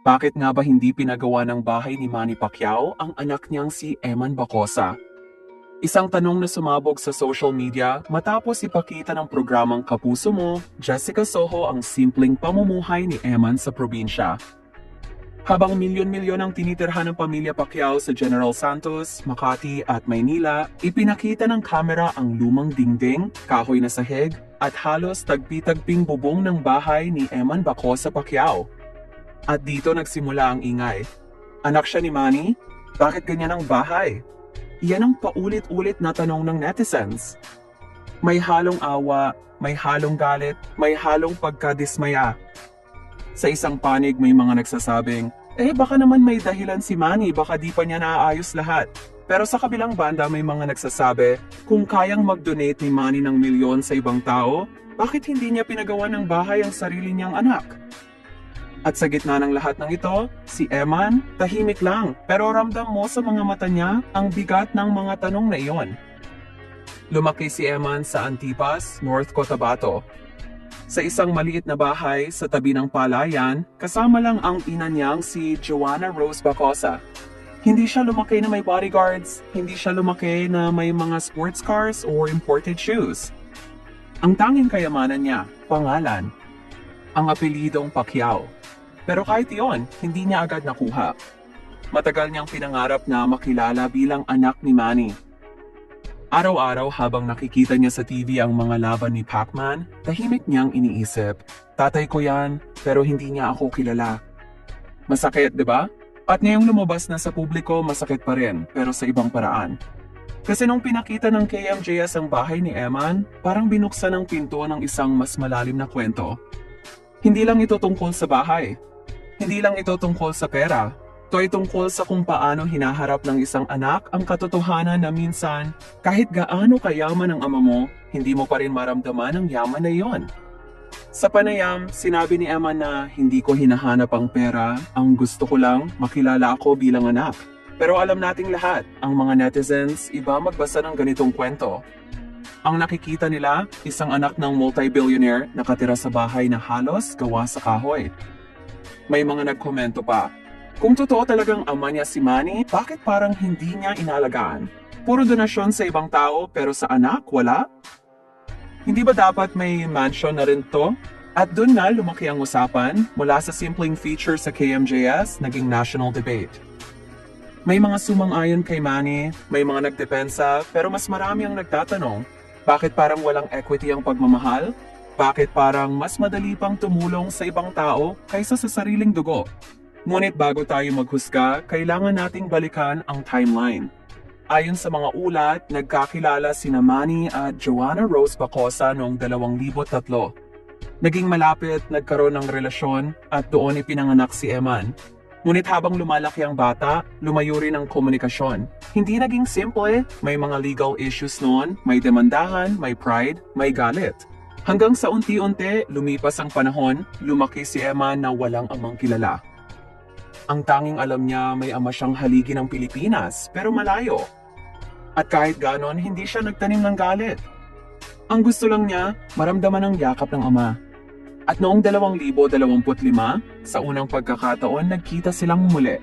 Bakit nga ba hindi pinagawa ng bahay ni Manny Pacquiao ang anak niyang si Eman Bacosa? Isang tanong na sumabog sa social media matapos ipakita ng programang Kapuso Mo, Jessica Soho ang simpleng pamumuhay ni Eman sa probinsya. Habang milyon-milyon ang tinitirhan ng pamilya Pacquiao sa General Santos, Makati at Maynila, ipinakita ng kamera ang lumang dingding, kahoy na sahig, at halos tagpi-tagping bubong ng bahay ni Eman Bacosa Pacquiao. At dito nagsimula ang ingay. Anak siya ni Manny? Bakit ganyan ang bahay? Iyan ang paulit-ulit na tanong ng netizens. May halong awa, may halong galit, may halong pagkadismaya. Sa isang panig may mga nagsasabing, baka naman may dahilan si Manny, baka di pa niya naaayos lahat. Pero sa kabilang banda may mga nagsasabi, kung kayang mag-donate ni Manny ng milyon sa ibang tao, bakit hindi niya pinagawa ng bahay ang sarili niyang anak? At sa gitna ng lahat ng ito, si Eman, tahimik lang, pero ramdam mo sa mga mata niya ang bigat ng mga tanong na iyon. Lumaki si Eman sa Antipas, North Cotabato. Sa isang maliit na bahay sa tabi ng palayan, kasama lang ang ina niyang si Joanna Rose Bacosa. Hindi siya lumaki na may bodyguards, hindi siya lumaki na may mga sports cars or imported shoes. Ang tanging kayamanan niya, pangalan, ang apelidong Pacquiao. Pero kahit iyon, hindi niya agad nakuha. Matagal niyang pinangarap na makilala bilang anak ni Manny. Araw-araw habang nakikita niya sa TV ang mga laban ni Pacman, tahimik niyang iniisip, tatay ko yan, pero hindi niya ako kilala. Masakit, di ba? At ngayong lumabas na sa publiko, masakit pa rin, pero sa ibang paraan. Kasi nung pinakita ng KMJS ang bahay ni Eman, parang binuksan ang pinto ng isang mas malalim na kwento. Hindi lang ito tungkol sa bahay. Hindi lang ito tungkol sa pera. Ito ay tungkol sa kung paano hinaharap ng isang anak ang katotohanan na minsan, kahit gaano kayaman ang ama mo, hindi mo pa rin maramdaman ang yaman na iyon. Sa panayam, sinabi ni Eman na hindi ko hinahanap ang pera, ang gusto ko lang makilala ako bilang anak. Pero alam nating lahat, ang mga netizens iba magbasa ng ganitong kwento. Ang nakikita nila, isang anak ng multi-billionaire nakatira sa bahay na halos gawa sa kahoy. May mga nagkomento pa, kung totoo talagang ama niya si Manny, bakit parang hindi niya inalagaan? Puro donasyon sa ibang tao pero sa anak, wala? Hindi ba dapat may mansion na rin to? At dun na lumaki ang usapan, mula sa simpleng feature sa KMJS, naging national debate. May mga sumang-ayon kay Manny, may mga nagdepensa, pero mas marami ang nagtatanong, bakit parang walang equity ang pagmamahal? Bakit parang mas madali pang tumulong sa ibang tao kaysa sa sariling dugo? Ngunit bago tayo maghusga, kailangan nating balikan ang timeline. Ayon sa mga ulat, nagkakilala sina Manny at Joanna Rose Bacosa noong 2003. Naging malapit, nagkaroon ng relasyon at doon ipinanganak si Eman. Ngunit habang lumalaki ang bata, lumayo rin ang komunikasyon. Hindi naging simple, may mga legal issues noon, may demandahan, may pride, may galit. Hanggang sa unti-unti, lumipas ang panahon, lumaki si Eman na walang amang kilala. Ang tanging alam niya may ama siyang haligi ng Pilipinas, pero malayo. At kahit ganon, hindi siya nagtanim ng galit. Ang gusto lang niya, maramdaman ang yakap ng ama. At noong 2025, sa unang pagkakataon, nagkita silang muli.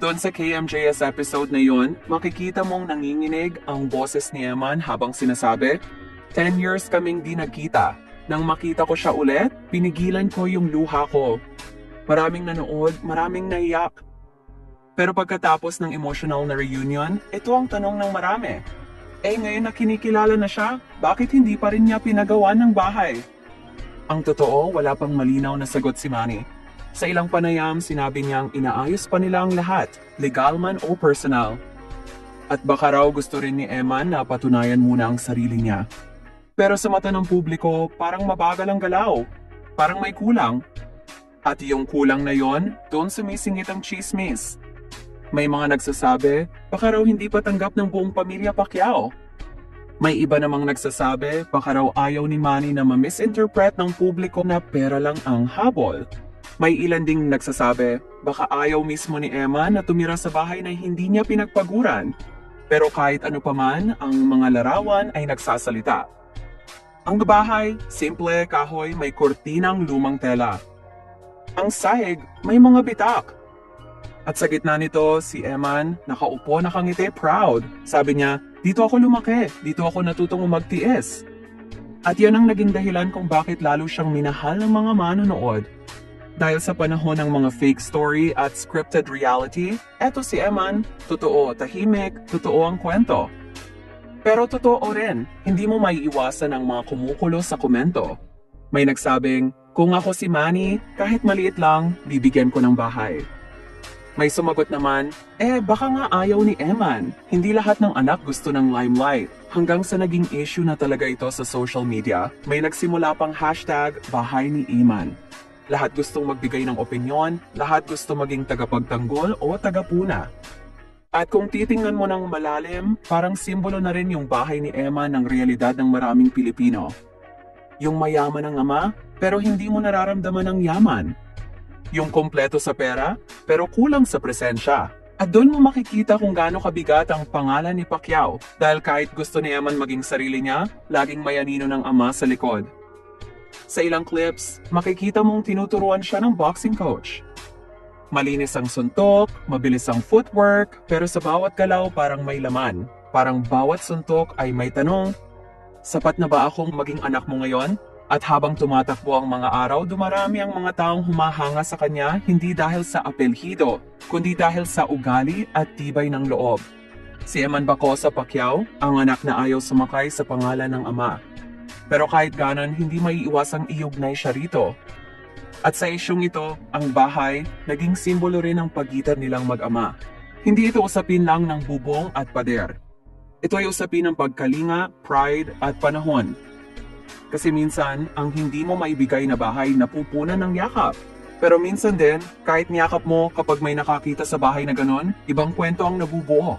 Doon sa KMJS episode na yon, makikita mong nanginginig ang boses ni Eman habang sinasabi, 10 years kaming di nagkita. Nang makita ko siya ulit, pinigilan ko yung luha ko. Maraming nanood, maraming naiyak. Pero pagkatapos ng emotional na reunion, ito ang tanong ng marami. Ngayon na kinikilala na siya, bakit hindi pa rin niya pinagawa ng bahay? Ang totoo, wala pang malinaw na sagot si Manny. Sa ilang panayam, sinabi niyang inaayos pa nila ang lahat, legal man o personal. At baka raw gusto rin ni Eman na patunayan muna ang sarili niya. Pero sa mata ng publiko, parang mabagal ang galaw. Parang may kulang. At yung kulang na yon, doon sumisingit ang chismis. May mga nagsasabi, baka raw hindi pa tanggap ng buong pamilya Pacquiao. May iba namang nagsasabi, baka raw ayaw ni Manny na ma-misinterpret ng publiko na pera lang ang habol. May ilan ding nagsasabi, baka ayaw mismo ni Eman na tumira sa bahay na hindi niya pinagpaguran. Pero kahit ano paman, ang mga larawan ay nagsasalita. Ang bahay, simple, kahoy, may kortinang lumang tela. Ang sahig, may mga bitak. At sa gitna nito, si Eman, nakaupo nakangiti proud. Sabi niya, dito ako lumaki, dito ako natutong magtiis. At yan ang naging dahilan kung bakit lalo siyang minahal ng mga manonood. Dahil sa panahon ng mga fake story at scripted reality, eto si Eman, totoo, tahimik, totoo ang kwento. Pero totoo rin, hindi mo maiiwasan ang mga kumukulo sa komento. May nagsabing, kung ako si Manny, kahit maliit lang, bibigyan ko ng bahay. May sumagot naman, baka nga ayaw ni Eman. Hindi lahat ng anak gusto ng limelight. Hanggang sa naging issue na talaga ito sa social media, may nagsimula pang #bahay ni Eman. Lahat gustong magbigay ng opinyon, lahat gusto maging tagapagtanggol o tagapuna. At kung titingnan mo ng malalim, parang simbolo na rin yung bahay ni Eman ng realidad ng maraming Pilipino. Yung mayaman ang ama, pero hindi mo nararamdaman ang yaman. Yung kompleto sa pera, pero kulang sa presensya. At doon mo makikita kung gaano kabigat ang pangalan ni Pacquiao dahil kahit gusto ni Eman maging sarili niya, laging may anino ng ama sa likod. Sa ilang clips, makikita mong tinuturuan siya ng boxing coach. Malinis ang suntok, mabilis ang footwork, pero sa bawat galaw parang may laman. Parang bawat suntok ay may tanong, sapat na ba akong maging anak mo ngayon? At habang tumatakbo ang mga araw, dumarami ang mga taong humahanga sa kanya hindi dahil sa apelyido, kundi dahil sa ugali at tibay ng loob. Si Eman Bacosa Pacquiao, ang anak na ayaw sumakay sa pangalan ng ama. Pero kahit ganon, hindi maiiwasang iugnay siya rito. At sa isyong ito, ang bahay, naging simbolo rin ng pagitan nilang mag-ama. Hindi ito usapin lang ng bubong at pader. Ito ay usapin ng pagkalinga, pride at panahon. Kasi minsan, ang hindi mo maibigay na bahay napupunan ng yakap. Pero minsan din, kahit niyakap mo kapag may nakakita sa bahay na ganon, ibang kwento ang nabubuo.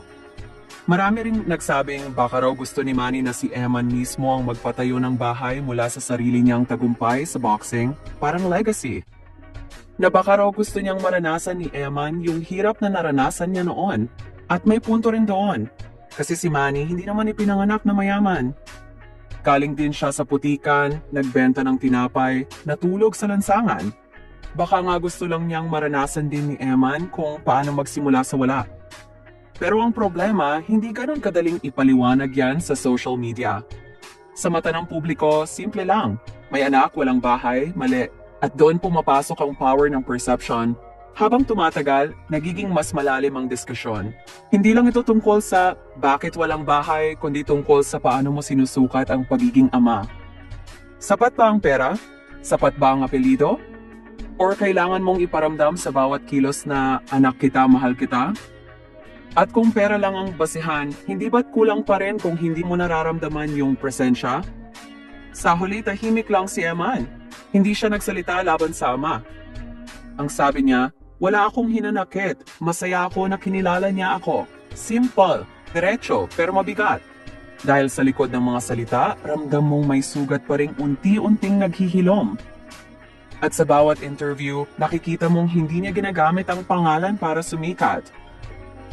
Marami ring nagsabing baka raw gusto ni Manny na si Eman mismo ang magpatayo ng bahay mula sa sarili niyang tagumpay sa boxing, parang legacy. Na baka raw gusto niyang maranasan ni Eman yung hirap na naranasan niya noon. At may punto rin doon. Kasi si Manny hindi naman ipinanganak na mayaman. Galing din siya sa putikan, nagbenta ng tinapay, natulog sa lansangan. Baka nga gusto lang niyang maranasan din ni Eman kung paano magsimula sa wala. Pero ang problema, hindi ganun kadaling ipaliwanag yan sa social media. Sa mata ng publiko, simple lang. May anak, walang bahay, mali. At doon pumapasok ang power ng perception. Habang tumatagal, nagiging mas malalim ang diskusyon. Hindi lang ito tungkol sa bakit walang bahay, kundi tungkol sa paano mo sinusukat ang pagiging ama. Sapat ba ang pera? Sapat ba ang apelyido? Or kailangan mong iparamdam sa bawat kilos na anak kita, mahal kita? At kung pera lang ang basihan, hindi ba't kulang pa rin kung hindi mo nararamdaman yung presensya? Sa huli, tahimik lang si Eman. Hindi siya nagsalita laban sa ama. Ang sabi niya, wala akong hinanakit, masaya ako na kinilala niya ako. Simple, diretso, pero mabigat. Dahil sa likod ng mga salita, ramdam mong may sugat pa ring unti-unting naghihilom. At sa bawat interview, nakikita mong hindi niya ginagamit ang pangalan para sumikat.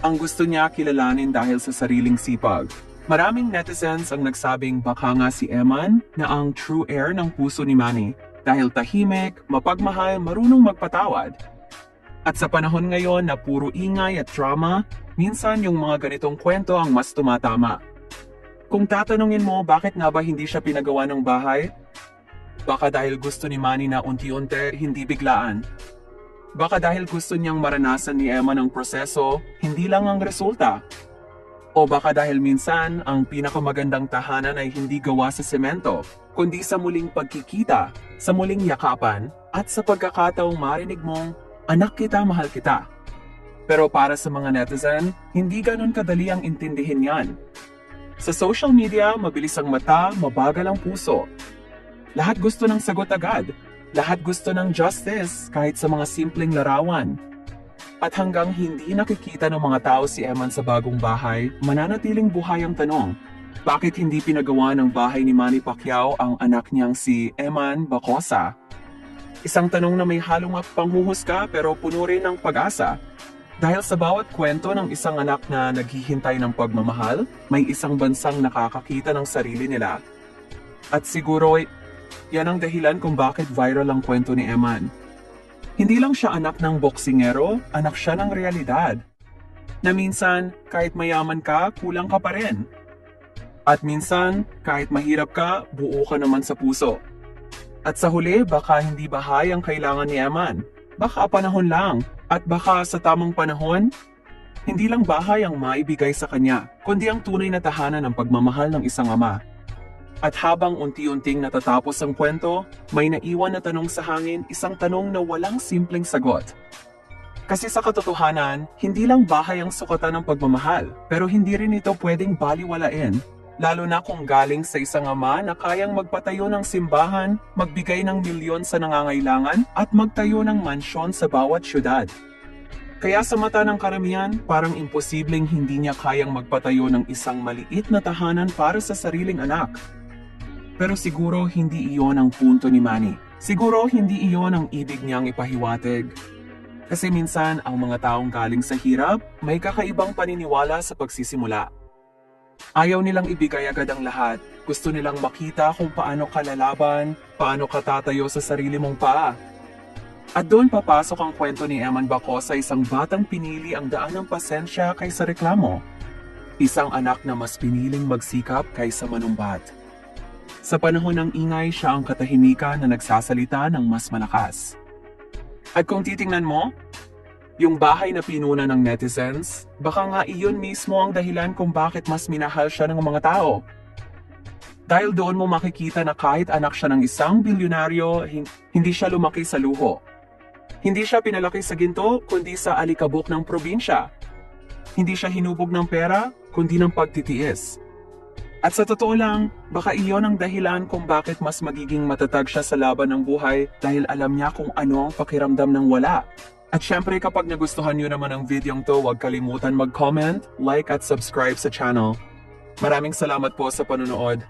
Ang gusto niya kilalanin dahil sa sariling sipag. Maraming netizens ang nagsabing baka nga si Eman na ang true heir ng puso ni Manny. Dahil tahimik, mapagmahal, marunong magpatawad. At sa panahon ngayon na puro ingay at drama, minsan yung mga ganitong kwento ang mas tumatama. Kung tatanungin mo bakit nga ba hindi siya pinagawa ng bahay, baka dahil gusto ni Manny na unti-unti, hindi biglaan. Baka dahil gusto niyang maranasan ni Eman ang proseso, hindi lang ang resulta. O baka dahil minsan, ang pinakamagandang tahanan ay hindi gawa sa semento, kundi sa muling pagkikita, sa muling yakapan, at sa pagkakataong marinig mong, anak kita, mahal kita. Pero para sa mga netizen, hindi ganun kadali ang intindihin yan. Sa social media, mabilis ang mata, mabagal ang puso. Lahat gusto ng sagot agad. Lahat gusto ng justice kahit sa mga simpleng larawan. At hanggang hindi nakikita ng mga tao si Eman sa bagong bahay, mananatiling buhay ang tanong, bakit hindi pinagawa ng bahay ni Manny Pacquiao ang anak niyang si Eman Bacosa? Isang tanong na may halong panghuhusga pero puno rin ng pag-asa. Dahil sa bawat kwento ng isang anak na naghihintay ng pagmamahal, may isang bansang nakakakita ng sarili nila. At siguro, yan ang dahilan kung bakit viral ang kwento ni Eman. Hindi lang siya anak ng boksingero, anak siya ng realidad. Na minsan, kahit mayaman ka, kulang ka pa rin. At minsan, kahit mahirap ka, buo ka naman sa puso. At sa huli, baka hindi bahay ang kailangan ni Eman. Baka panahon lang. At baka sa tamang panahon, hindi lang bahay ang maibigay sa kanya, kundi ang tunay na tahanan ng pagmamahal ng isang ama. At habang unti-unting natatapos ang kwento, may naiwan na tanong sa hangin, isang tanong na walang simpleng sagot. Kasi sa katotohanan, hindi lang bahay ang sukatan ng pagmamahal, pero hindi rin ito pwedeng baliwalain, lalo na kung galing sa isang ama na kayang magpatayo ng simbahan, magbigay ng milyon sa nangangailangan, at magtayo ng mansyon sa bawat syudad. Kaya sa mata ng karamihan, parang imposibleng hindi niya kayang magpatayo ng isang maliit na tahanan para sa sariling anak. Pero siguro hindi iyon ang punto ni Manny. Siguro hindi iyon ang ibig niyang ipahiwatig. Kasi minsan ang mga taong galing sa hirap, may kakaibang paniniwala sa pagsisimula. Ayaw nilang ibigay agad ang lahat. Gusto nilang makita kung paano ka lalaban, paano ka tatayo sa sarili mong paa. At doon papasok ang kwento ni Eman Bacosa, isang batang pinili ang daan ng pasensya kaysa reklamo. Isang anak na mas piniling magsikap kaysa manumbat. Sa panahon ng ingay, siya ang katahimikan na nagsasalita ng mas malakas. At kung titingnan mo, yung bahay na pinuna ng netizens, baka nga iyon mismo ang dahilan kung bakit mas minahal siya ng mga tao. Dahil doon mo makikita na kahit anak siya ng isang bilyonaryo, hindi siya lumaki sa luho. Hindi siya pinalaki sa ginto, kundi sa alikabok ng probinsya. Hindi siya hinubog ng pera, kundi ng pagtitiis. At sa totoo lang, baka iyon ang dahilan kung bakit mas magiging matatag siya sa laban ng buhay dahil alam niya kung ano ang pakiramdam ng wala. At syempre kapag nagustuhan niyo naman ang videong to, huwag kalimutan mag-comment, like at subscribe sa channel. Maraming salamat po sa panonood.